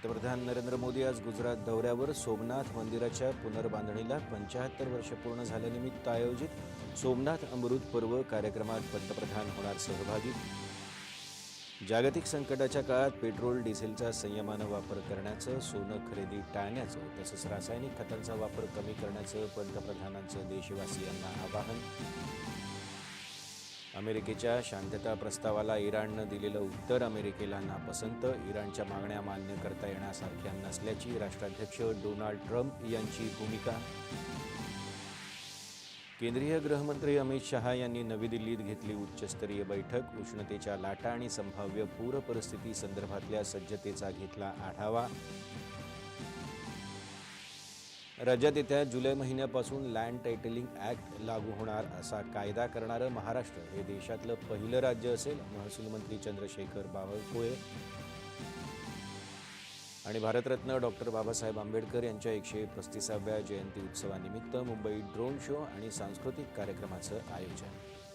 पंतप्रधान नरेंद्र मोदी आज गुजरात दौऱ्यावर. सोमनाथ मंदिराच्या पुनर्बांधणीला 75 वर्ष पूर्ण झाल्यानिमित्त आयोजित सोमनाथ अमृत पर्व कार्यक्रमात पंतप्रधान होणार सहभागी. जागतिक संकटाच्या काळात पेट्रोल डिझेलचा संयमानं वापर करण्याचं, सोनं खरेदी टाळण्याचं तसंच रासायनिक खतांचा वापर कमी करण्याचं पंतप्रधानांचं देशवासियांना आवाहन. अमेरिकेच्या शांतता प्रस्तावाला इराणनं दिलेलं उत्तर अमेरिकेला नापसंत. इराणच्या मागण्या मान्य करता येण्यासारख्या नसल्याची राष्ट्राध्यक्ष डोनाल्ड ट्रम्प यांची भूमिका. केंद्रीय गृहमंत्री अमित शहा यांनी नवी दिल्लीत घेतली उच्चस्तरीय बैठक. उष्णतेच्या लाटा आणि संभाव्य पूर परिस्थिती संदर्भातल्या सज्जतेचा घेतला आढावा. राज्यात येत्या जुलै महिन्यापासून लँड टायटलिंग ॲक्ट लागू होणार. असा कायदा करणारं महाराष्ट्र हे देशातलं पहिलं राज्य असेल, महसूल मंत्री चंद्रशेखर बावनकुळे. आणि भारतरत्न डॉक्टर बाबासाहेब आंबेडकर यांच्या 135व्या जयंती उत्सवानिमित्त मुंबईत ड्रोन शो आणि सांस्कृतिक कार्यक्रमाचं आयोजन.